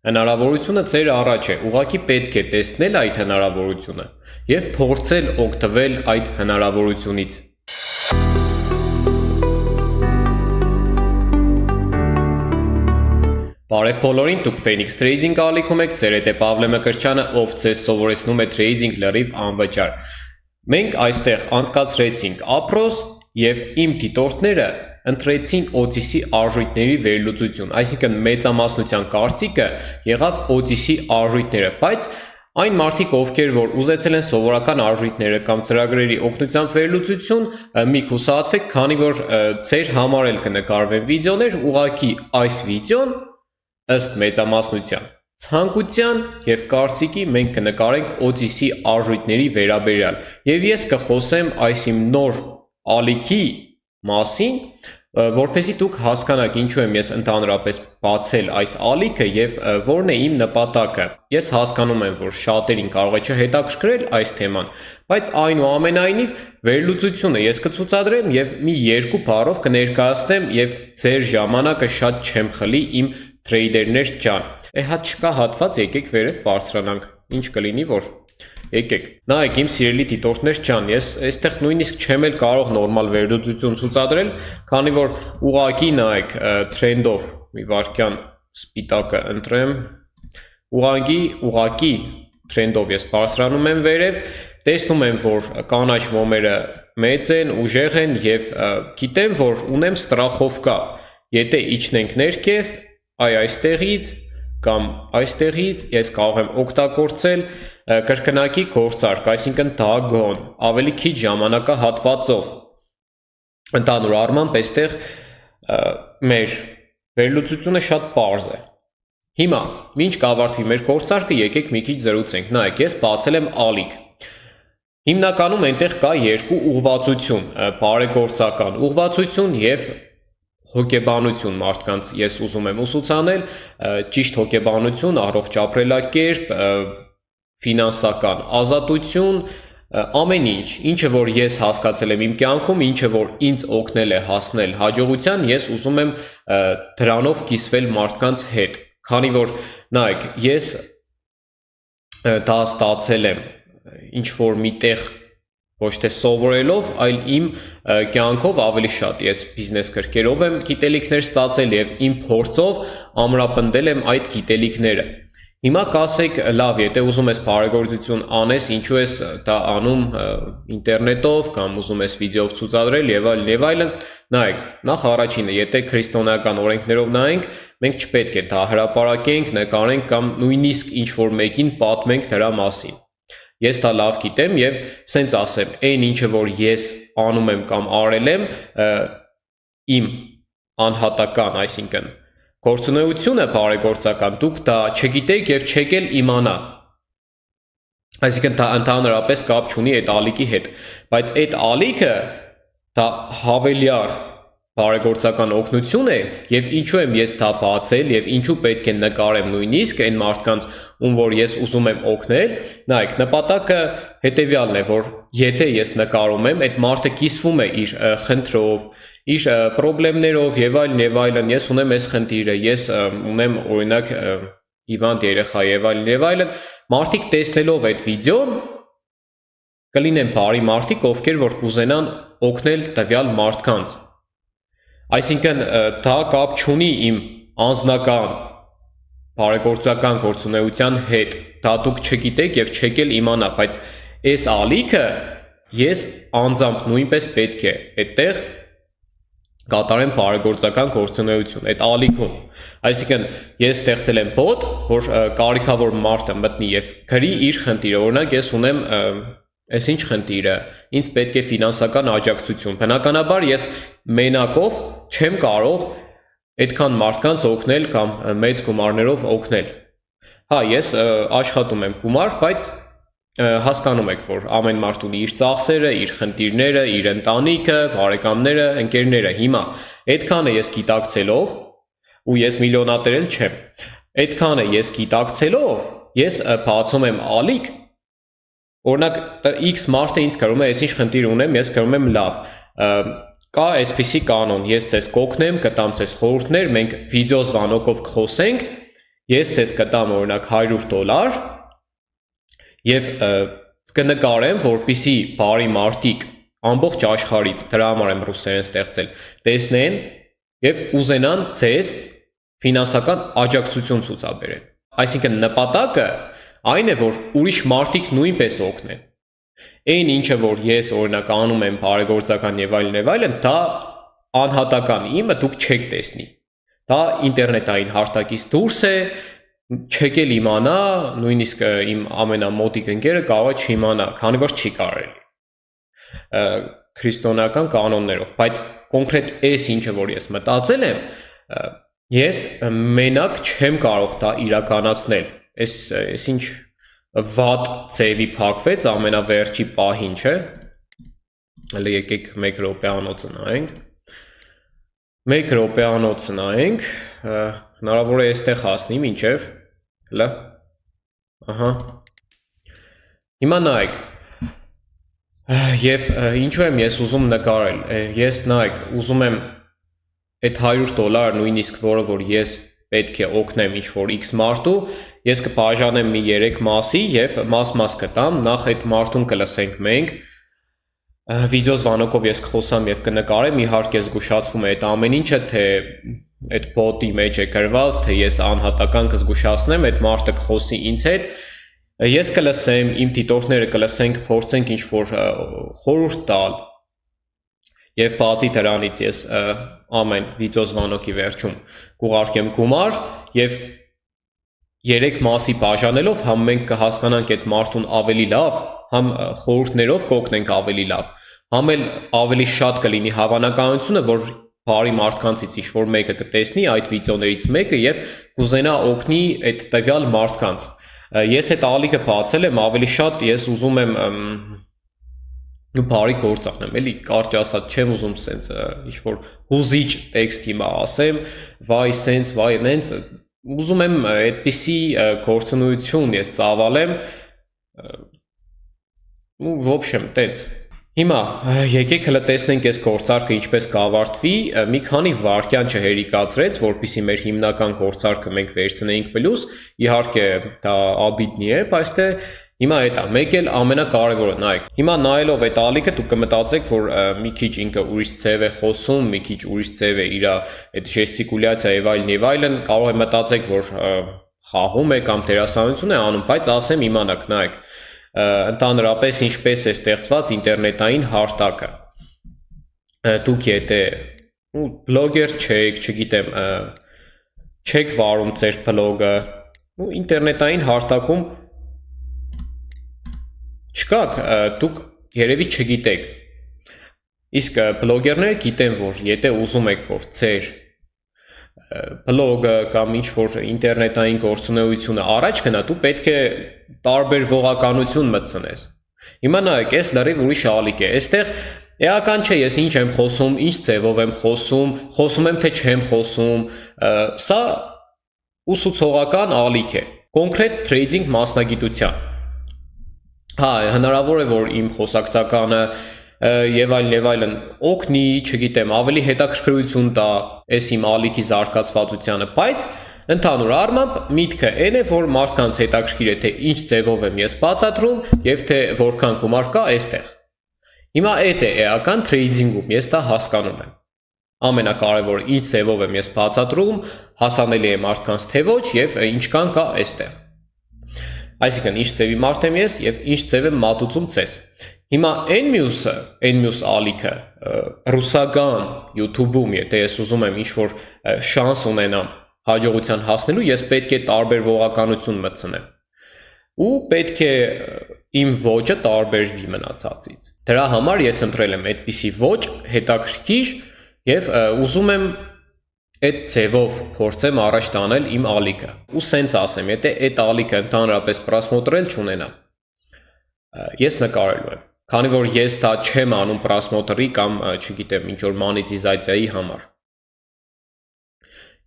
Հնարավորությունը ձեր առաջ է, ուղղակի պետք է տեսնել այդ հնարավորությունը և փորձել օգտվել այդ հնարավորությունից։ Բարև բոլորին, դուք Phoenix Trading ալիքում եք, ձեր հետ է Պավլե Մկրտչյանը, ով ձեզ սովորեցնում է trading լրիվ անվճար։ Մենք այստեղ անցկացրեցինք ապրոս և իմ դիտորդները ընտրեցին OTC արժույթների վերլուծություն, այսինքն մեծամասնության կարծիքը եղավ OTC արժույթները, բայց այն մարդիկ, ովքեր որ ուզեցել են սովորական արժույթները կամ ծրագրերի օգնությամբ վերլուծություն, մի հուսահատվեք, քանի որ ձեր համար էլ կնկարվեն վիդեոներ, ուղղակի այս վիդեոն ըստ մեծամասնության ցանկության և կարծիքի մենք կնկարենք OTC արժույթների վերաբերյալ և ես կխոսեմ այս իմ նոր ալիքի մասին, որպեսզի դուք հասկանաք ինչու եմ ես ընդհանրապես բացել այս ալիքը և որն է իմ նպատակը։ Ես հասկանում եմ, որ շատերին կարող է չհետաքրքրել այս թեման, բայց այնուամենայնիվ վերլուծությունը ես կցուցադրեմ և մի երկու բառով կներկայացնեմ և ձեր ժամանակը շատ չեմ խլի իմ թրեյդերներ ջան։ Հա չկա հատված, եկեք վերև բարձրանանք, ինչ կլինի որ։ Եկեք, նայեք իմ սիրելի դիտորդներ ջան, ես այստեղ նույնիսկ չեմ էլ կարող նորմալ վերլուծություն ցուցադրել, քանի որ ուղղակի նայեք թրենդով մի վայրկյան սպիտակը ընտրեմ, ուղղակի թրենդով ես բարձրանում եմ վերև, տեսնում եմ, որ կանաչ մոմերը մեծ են, ուժեղ են և գիտեմ, որ ունեմ ստրախովկա, եթե իջնենք ներքև, այստեղից կամ այստեղից ես կարող եմ օգտագործել կրկնակի գործարք, այսինքն դագոն, ավելի քիչ ժամանակահատվածով։ Ընդհանուր առմամբ այստեղ մեր վերլուծությունը շատ պարզ է։ Հիմա, մինչ կավարտվի մեր գործարքը, եկեք մի քիչ զրուցենք։ Նայեք, ես բացել եմ ալիք։ Հիմնականում այնտեղ կա երկու ուղղվածություն, բարեգործական ուղղվածություն և հոգեբանություն մարդկանց ես ուզում եմ ուսուցանել, ճիշտ հոգեբանություն, առողջ ապրելակերպ, ֆինանսական ազատություն, ամեն ինչ, ինչը որ ես հասկացել եմ իմ կյանքում, ինչը որ ինձ օգնել է հասնել հաջողության, ես ուզում եմ դրանով կիսվել մարդկանց հետ, քանի որ նայեք, ես դա ստացել եմ ինչ-որ միտեղ ոչ թե սովորելով, այլ իմ կյանքով ավելի շատ, ես բիզնես գրքերով եմ գիտելիքներ ստացել և իմ փորձով ամրապնդել եմ այդ գիտելիքները։ Հիմա կասեք, լավ, եթե ուզում ես բարեգործություն անես, ինչու ես դա անում ինտերնետով կամ ուզում ես վիդեով ցուցադրել և այլն, նայեք, նախ առաջինը, եթե քրիստոնեական օրենքներով նայենք, մենք չպետք է դա հրապարակենք, նկարենք կամ նույնիսկ ինչ-որ մեկին պատմենք դրա մասին։ Ես դա լավ գիտեմ և սենց ասեմ, այն ինչը որ ես անում եմ կամ արել եմ, իմ անհատական, այսինքն գործունեությունը բարեգործական, դուք դա չգիտեք և չեք էլ իմանա, այսինքն դա ընդհանրապես կապ չունի այդ ալիքի հետ, բայց այդ ալիքը դա հավելյալ բարեգործական օգնություն է և ինչու եմ ես դա բացել և ինչու պետք է նկարեմ նույնիսկ այն մարդկանց, ում որ ես ուզում եմ օգնել, նայեք, նպատակը հետևյալն է, որ եթե ես նկարում եմ, այդ մարդը կիսվում է իր խնդրով, իր պրոբլեմներով և այլն, ես ունեմ այս խնդիրը, ես ունեմ օրինակ հիվանդ երեխա և այլն, մարդիկ տեսնելով այդ վիդեոն կլինեն բարի մարդիկ, ովքեր որ կուզենան օգնել տվյալ մարդկանց։ Այսինքն դա կապ չունի իմ անձնական բարեգործական գործունեության հետ, դա դուք չգիտեք և չեք էլ իմանա, բայց այս ալիքը ես անձամբ նույնպես պետք է այդտեղ կատարեմ բարեգործական գործունեություն, այդ ալիքում, այսինքն ես ստեղծել եմ բոտ, որ կարիքավոր մարդը մտնի և գրի իր խնդիրը, օրինակ ես ունեմ այս ինչ խնդիրը, ինձ պետք է ֆինանսական աջակցություն, բնականաբար ես մենակով չեմ կարող այդքան մարդկանց օգնել կամ մեծ գումարներով օգնել։ Հա, ես աշխատում եմ գումար, բայց հասկանում եք, որ ամեն մարդ ունի իր ծախսերը, իր խնդիրները, իր ընտանիքը, բարեկամները, ընկերները, հիմա այդքանը ես գիտակցելով, ու ես միլիոնատեր էլ չեմ, այդքանը ես գիտակցելով, ես բացում եմ ալիք, օրինակ X մարդը ինձ գրում է, ես ինչ խնդիր ունեմ, ես գրում եմ լավ, կա այսպիսի կանոն, ես ձեզ կօգնեմ, կտամ ձեզ խորհուրդներ, մենք վիդեո զվանոկով կխոսենք ես ձեզ կտամ օրինակ $100 եւ կնկարեմ, որպիսի բարի մարդիկ ամբողջ աշխարհից, դրա համար եմ ռուսերեն ստեղծել, տեսնեն եւ ուզենան ձեզ ֆինանսական աջակցություն ցուցաբերեն։ Այսինքն նպատակը այն է, որ ուրիշ մարդիկ նույնպես օգնեն։ Այն ինչը որ ես օրինակ անում եմ բարեգործական եւ այլն, դա անհատական իմը դուք չեք տեսնի։ Դա ինտերնետային հարթակից դուրս է, չեք էլ իմանա, նույնիսկ իմ ամենամոտիկ ընկերը կարող է չիմանա, քանի որ չի կարելի քրիստոնեական կանոններով, բայց կոնկրետ այս ինչը որ ես մտածել եմ, ես մենակ չեմ կարող դա իրականացնել։ Այս ինչ վատ ձևի փակվեց ամենավերջի պահին, չէ՞։ Հələ եկեք 1 րոպեանոց նայենք։ 1 րոպեանոց նայենք, հնարավոր է այստեղ հասնի մինչև, հələ։ Ահա։ Հիմա նայեք։ Եվ ինչու եմ ես ուզում նկարել, ես նայեք, ուզում եմ այդ $100 նույնիսկ որը որ ես պետք է օգնեմ ինչ-որ X մարդու, ես կբաժանեմ մի 3 մասի եւ մաս կտամ, նախ այդ մարդուն կլսենք մենք, վիդեոզվանոկով ես կխոսամ եւ կնկարեմ, իհարկե զգուշացվում է այդ ամեն ինչը, թե այդ բոտի մեջ է գրված, թե ես անհատական կզգուշացնեմ, այդ մարդը կխոսի ինձ հետ, ես կլսեմ, իմ դիտորդները կլսենք, փորձենք ինչ-որ խորհուրդ տալ եւ բացի դրանից ես ամեն վիդեոզվանոկի վերջում կուղարկեմ գումար եւ 3 մասի բաժանելով համ մենք կհասկանանք այդ մարդուն ավելի լավ, համ խորհուրդներով կօգնենք ավելի լավ, համ էլ ավելի շատ կլինի հավանականությունը, որ բարի մարդկանցից ինչ-որ մեկը կտեսնի այդ վիդեոներից մեկը եւ կուզենա օգնի այդ տվյալ մարդկանց։ Ես այդ ալիքը բացել եմ, ավելի շատ ես ուզում եմ բարի գործ անեմ, էլի կարճ ասած չեմ ուզում սենց ինչ-որ հուզիչ տեքստ հիմա ասեմ, վայ սենց, վայ նենց, ուզում եմ այդպիսի գործունեություն ես ծավալեմ, в общем, տենց։ Հիմա եկեք հələ տեսնենք այս գործարքը ինչպես կավարտվի, մի քանի վայրկյան չհերիկացրեց, որպեսզի մեր հիմնական գործարքը մենք վերցնեինք պլյուս, իհարկե դա աբիդնի է, բայց թե հիմա այդ է, մեկ էլ ամենակարևորը նայեք։ Հիմա նայելով այդ ալիքը դուք կմտածեք, որ մի քիչ ինքը ուրիշ ձև է խոսում, մի քիչ ուրիշ ձև է իր այդ ժեստիկուլյացիա եւ այլն, կարող է մտածեք, որ խաղում է կամ դերասանություն է անում, բայց ասեմ իմանաք, նայեք։ Ընդհանրապես ինչպես է ստեղծված ինտերնետային հարթակը։ Դուք եթե բլոգեր չեք, չգիտեմ, չեք վարում ձեր բլոգը, ինտերնետային հարթակում չկաք, դուք երևի չգիտեք։ Իսկ բլոգերները գիտեն, որ եթե ուզում եք, որ ձեր բլոգը կամ ինչ-որ ինտերնետային գործունեությունը առաջ գնա, դու պետք է տարբեր ողականություն մտցնես։ Հիմա նայեք, այս լրիվ ուրիշ ալիք է։ Այստեղ էական չէ, ես ինչ եմ խոսում, ինչ ձևով եմ խոսում եմ թե չեմ խոսում, սա ուսուցողական ալիք է, կոնկրետ թրեյդինգ մասնագիտության։ Հա, հնարավոր է, որ իմ խոսակցականը եւ այլն օգնի, չգիտեմ, ավելի հետաքրքրություն տա այս իմ ալիքի զարգացվածությանը, բայց ընդհանուր առմամբ միտքը այն է, որ մարդկանց հետաքրքիր է թե ինչ ձևով եմ ես բացատրում եւ թե որքան գումար կա այստեղ։ Հիմա այդ է էական թրեյդինգում, ես դա հասկանում եմ։ Ամենակարևորը ինչ ձևով եմ ես բացատրում, հասանելի է մարդկանց թե ոչ եւ ինչքան կա այստեղ։ Այսինքն ինչ ձևի մարդ եմ ես եւ ինչ ձև եմ մատուցում ցես։ Հիմա այն մյուս ալիքը ռուսական YouTube-ում, եթե ես ուզում եմ ինչ-որ շանս ունենամ հաջողության հասնելու, ես պետք է տարբեր ողականություն մտցնեմ։ Ու պետք է իմ ոճը տարբերվի մնացածից։ Դրա համար ես ընտրել եմ այդպիսի ոճ, հետաքրքիր եւ ուզում եմ այդ ձևով փորձեմ առաջ տանել իմ ալիքը։ Ու սենց ասեմ, եթե այդ ալիքը ընդհանրապես պրասմոտրել չունենա, ես նկարելու եմ, քանի որ ես դա չեմ անում պրասմոտրի կամ, չգիտեմ, ինչ-որ մանիցիզացիայի համար։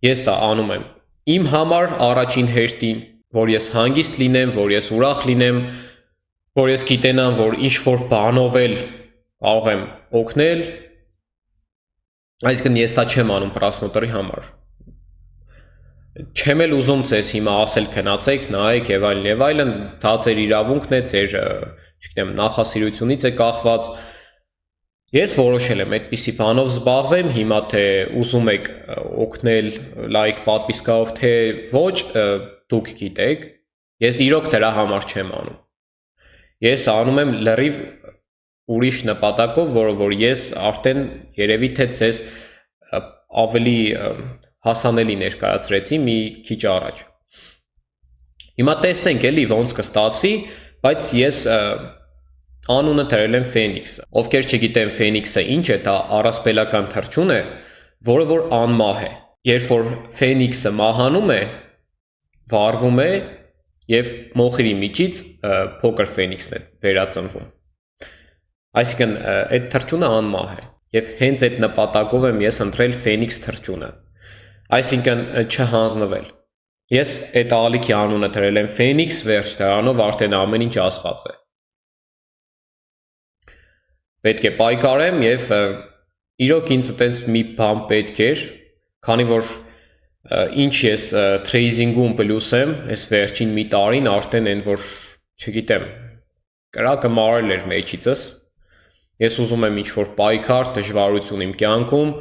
Ես դա անում եմ իմ համար առաջին հերթին, որ ես հանգիստ լինեմ, որ ես ուրախ լինեմ, որ ես գիտենամ, որ ինչ-որ բանով էլ կարող եմ օգնել, այսինքն ես դա չեմ անում պրասմոտրի համար։ Չեմ էլ ուզում ձեզ հիմա ասել քնացեք, նայեք եւ այլն, դա ձեր իրավունքն է, ձեր, չգիտեմ, նախասիրությունից է կախված։ Ես որոշել եմ այդպիսի բանով զբաղվեմ, հիմա թե ուզում եք օգնել լայք պատվիսկայով, թե ոչ, դուք գիտեք, ես իրոք դրա համար չեմ անում։ Ես անում եմ լրիվ ուրիշ նպատակով, որ ես արդեն երևի թե ձեզ ավելի հասանելի ներկայացրեցի մի քիչ առաջ։ Հիմա տեսնենք էլի ոնց կստացվի, բայց ես անունը դրել եմ Phoenix։ Ովքեր չգիտեն Phoenix-ը ինչ է, դա առասպելական թռչուն է, որը որ անմահ է։ Երբ որ Phoenix-ը մահանում է, վառվում է եւ մոխիրի միջից փոքր Phoenix-ն է վերածնվում։ Այսինքն այդ թռչունը անմահ է եւ հենց այդ նպատակով եմ ես ընտրել Phoenix թռչունը։ Այսինքն չհանձնվել։ Ես այդ ալիքի անունը դրել եմ Phoenix, վերջ դրանով արդեն ամեն ինչ ասված է։ Պետք է պայքարեմ եւ իրոք ինձ այտենց մի բան պետք էր, քանի որ ինչ ես թրեյզինգում պլյուս եմ, այս վերջին մի տարին արդեն այն որ, չգիտեմ, կրակը մարել էր մեջիցս։ Ես ուզում եմ ինչ-որ պայքար, դժվարություն իմ կյանքում,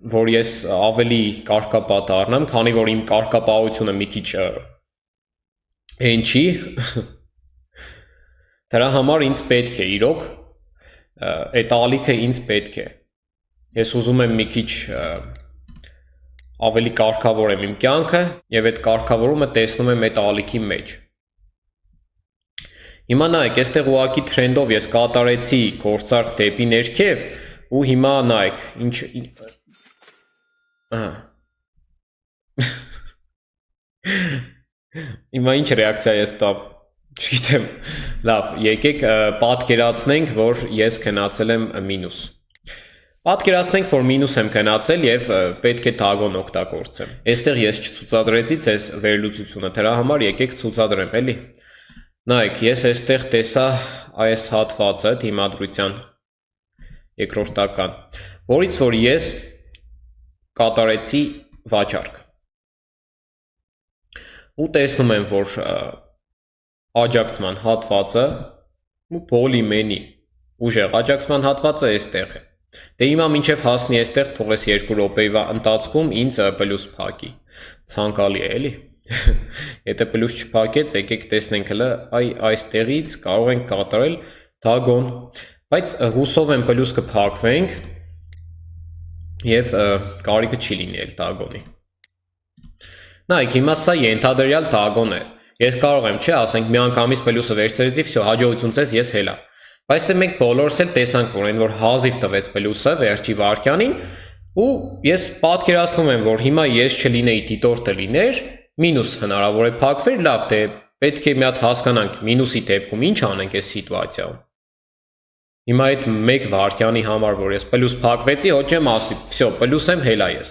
որ ես ավելի կարգապահ դառնամ, քանի որ իմ կարգապահությունը մի քիչ հենչի։ Դրա համար ինձ պետք է իրոք այդ ալիքը ինձ պետք է։ Ես ուզում եմ մի քիչ ավելի կարգավորեմ իմ կյանքը եւ այդ կարգավորումը տեսնում եմ այդ ալիքի մեջ։ Հիմա նայեք, այստեղ ուղակի թրենդով ես կատարեցի գործարք դեպի ներքև ու հիմա նայեք, ինչ Հիմա ինչ ռեակցիա ես տամ։ Չգիտեմ, լավ, եկեք պատկերացնենք, որ ես գնացել եմ մինուս։ Պատկերացնենք, որ մինուս եմ գնացել եւ պետք է թագոն օգտագործեմ։ Այստեղ ես չցուցադրեցի ձեզ վերլուծությունը, դրա համար եկեք ցուցադրեմ, էլի։ Նայեք, ես այստեղ տեսա այս հատվածը դիմադրության երկրորդական, որից որ ես կատարեցի վաճառք։ Ու տեսնում եմ, որ աջակցման հատվածը ու պոլիմենի ուժեղ աջակցման հատվածը այստեղ է։ Դե հիմա մինչև հասնի այստեղ թող ես 2 րոպեվա ընթացքում ինձ պլյուս փակի։ Ցանկալի է, էլի։ Եթե պլյուս չփակեց, եկեք տեսնենք հələ այստեղից կարող ենք կատարել թագոն, բայց հուսով եմ պլյուս կփակվենք եւ կարիքը չի լինի այլ թագոնի։ Նայեք, հիմա սա ենթադրյալ թագոն է։ Ես կարող եմ, չէ, ասենք միանգամից պլյուսը վերցրեցի, всё, հաջողություն ցես, ես հելա։ Բայց դե մենք բոլորս էլ տեսանք, որ այն որ հազիվ տվեց պլյուսը վերջի վարքյանին, ու ես պատկերացնում եմ, որ հիմա ես չլինեի դիտորդը լիներ, մինուս հնարավոր է փակվեր, լավ, դե պետք է մի հատ հասկանանք մինուսի դեպքում ինչ անենք այս սիտուացիայում։ Հիմա այդ 1 վարքյանի համար, որ ես պլյուս փակվեցի, ոչ եմ ասի, всё, պլյուս եմ հելա ես։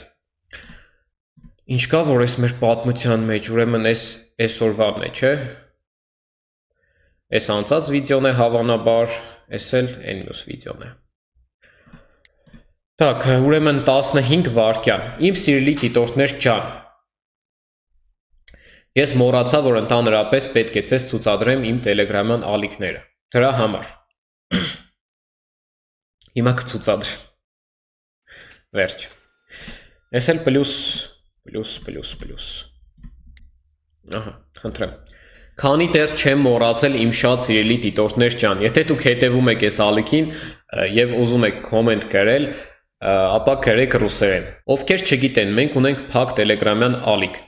Ինչ կա, որ ես մեր պատմության մեջ, ուրեմն այսօրվան է, չէ։ Այս անցած վիդեոն է հավանաբար, այս էլ այն մյուս վիդեոն է։ Так, ուրեմն 15 վարքյան։ Իմ սիրելի դիտորդներ ջան։ Ես մոռացա, որ ընդհանրապես պետք է ցես ցուցադրեմ իմ Telegram-յան ալիքները։ Դրա համար։ Հիմա կցուցադրեմ։ Վերջ։ Այս էլ պլյուս Ահա, խնդրեմ։ Քանի դեռ չեմ մոռացել իմ շատ սիրելի դիտորդներ ջան, եթե դուք հետևում եք այս ալիքին եւ ուզում եք կոմենտ գրել, ապա գրեք ռուսերեն։ Ովքեր չգիտեն, մենք ունենք փակ Telegram-յան ալիք,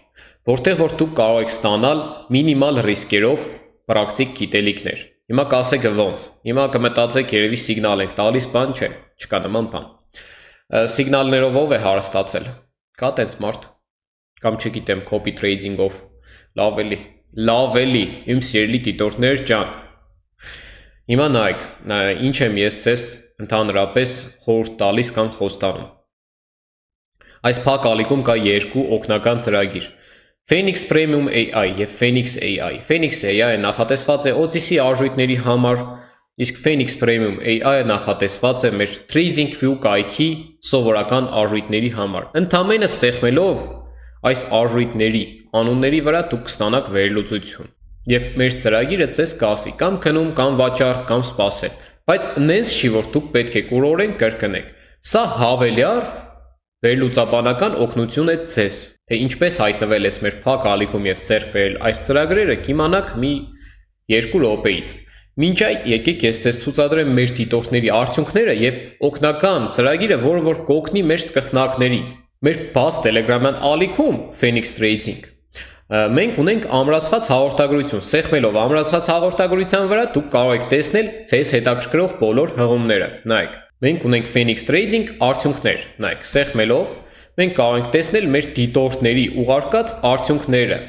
որտեղ որ դուք կարող եք ստանալ մինիմալ ռիսկերով պրակտիկ գիտելիքներ։ Հիմա կասեք ոնց։ Հիմա կմտածեք երևի սիգնալ ենք տալիս, բան չէ, չկա նման բան։ Սիգնալներով ով է հարստացել։ Կա տենց մարդ կամ չգիտեմ, copy trading-ով, լավ էլի, իմ սիրելի դիտորդներ ջան։ Հիմա նայեք, ինչ եմ ես ձեզ ընդհանրապես խորհուրդ տալիս կամ խոստանում։ Այս փակ ալիքում կա 2 օգնական ծրագիր։ Phoenix Premium AI եւ Phoenix AI։ Phoenix AI-ը նախատեսված է OTC արժույթների համար, իսկ Phoenix Premium AI-ը նախատեսված է մեր TradingView կայքի սովորական արժույթների համար։ Ընդամենը սեղմելով այս արժույթների, անունների վրա դուք կստանաք վերլուծություն։ Եվ մեր ծրագիրը ձեզ կասի կամ քնում, կամ վաճառ, կամ սպասել, բայց նենց չի, որ դուք պետք է կուրորեն կրկնեք։ Սա հավելյալ վերլուծաբանական օգնություն է ձեզ, թե ինչպես հայտնվել ես մեր փակ ալիքում եւ ձեռք բերել այս ծրագրերը, կիմանաք մի 2 րոպեից։ Մինչ այդ եկեք ես ձեզ ցուցադրեմ մեր դիտորդների արդյունքները եւ օգնական ծրագիրը, որը որ կօգնի մեր սկսնակներին։ Մեր բաց Telegram-յան ալիքում Phoenix Trading մենք ունենք ամրացված հաղորդագրություն, սեղմելով ամրացված հաղորդագրության վրա դուք կարող եք տեսնել ձեզ հետաքրքրող բոլոր հղումները։ Նայեք, մենք ունենք Phoenix Trading արդյունքներ, նայեք, սեղմելով մենք կարող ենք տեսնել մեր դիտորդների ուղարկած արդյունքները։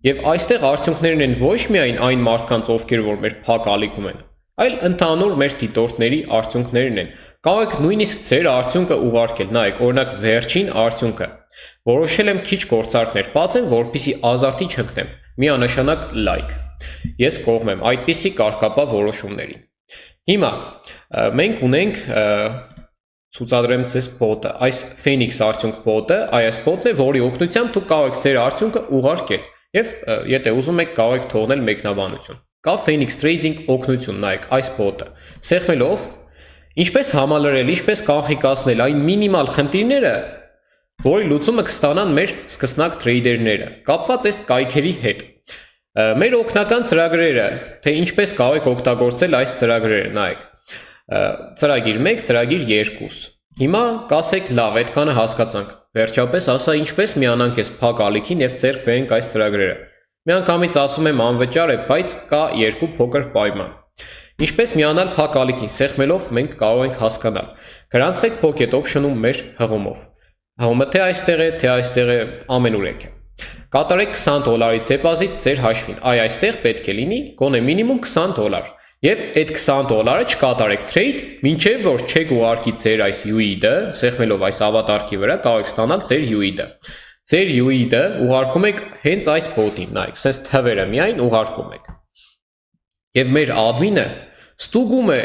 Եվ այստեղ արդյունքներն են ոչ միայն այն մարդկանց, ովքեր որ մեր փակ ալիքում են, այլ ընդհանուր մեր դիտորդների արդյունքներն են։ Կարող եք նույնիսկ ձեր արդյունքը ուղարկել, նայեք, օրինակ վերջին արդյունքը։ Որոշել եմ քիչ գործարքներ բացեմ, որպեսզի ազարտի չընկնեմ։ Միանշանակ լայք։ Ես կողմ եմ այդպիսի կարգապահ որոշումներին։ Հիմա մենք ունենք ցուցադրեմ ձեզ բոտը, այս Phoenix արդյունք բոտը, այս բոտն է, որի օգնությամբ դուք կարող եք ձեր արդյունքը ուղարկել եւ եթե ուզում եք կարող եք թողնել մեկնաբանություն։ Կա Phoenix Trading օգնություն, նայեք, այս բոտը։ Սեղմելով ինչպես համալրել, ինչպես կանխիկացնել այն մինիմալ խնդիրները, որի լուծումը կստանան մեր սկսնակ թրեյդերները, կապված այս կայքերի հետ։ Մեր օգնական ծրագրերը, թե ինչպես կարող եք օգտագործել այս ծրագրերը, նայեք։ Ծրագիր 1, ծրագիր 2։ Հիմա կասեք լավ, այդքանը հասկացանք։ Վերջապես ասա ինչպես միանանք այս փակ ալիքին եւ ձեռք բերենք այս ծրագրերը։ Միանգամից ասում եմ անվճար է, բայց կա 2 փոքր պայման։ Ինչպես միանալ փակ ալիքին, սեղմելով մենք կարող ենք հասկանալ։ Գրանցվեք Pocket Option-ում մեր հղումով։ Հղումը թե այստեղ է, թե այստեղ է, ամենուր եք։ Կատարեք $20 դեպոզիտ ձեր հաշվին։ Այստեղ պետք է լինի գոնե մինիմում $20։ Եվ այդ $20-ը չկատարեք trade, մինչև որ չեք ուղարկի ձեր այս UID-ը, սեղմելով այս ավատարքի վրա կարող եք ստանալ ձեր UID-ը։ Ձեր UID-ը ուղարկում եք հենց այս bot-ին, նայեք, sense թվերը միայն ուղարկում եք։ Եվ մեր admin-ը ստուգում է,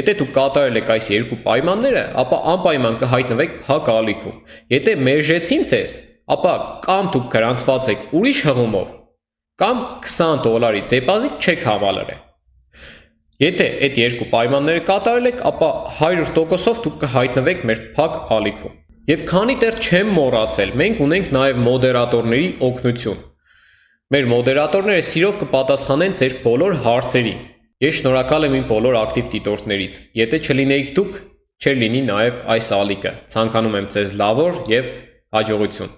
եթե դուք կատարել եք այս 2 պայմանները, ապա անպայման կհայտնվեք փակ ալիքում։ Եթե մերժեցին ձեզ, ապա կամ դուք գրանցված եք ուրիշ հղումով, կամ $20 դեպոզիտ չեք համալրել։ Եթե այդ 2 պայմանները կատարել եք, ապա 100%-ով դուք կհայտնվեք մեր փակ ալիքում։ Եվ քանի դեռ չեմ մոռացել, մենք ունենք նաև մոդերատորների օգնություն։ Մեր մոդերատորները սիրով կպատասխանեն ձեր բոլոր հարցերին։ Ես շնորհակալ եմ իմ բոլոր ակտիվ դիտորդներից։ Եթե չլինեիք դուք, չէր լինի նաև այս ալիքը։ Ցանկանում եմ ձեզ լավ օր եւ հաջողություն։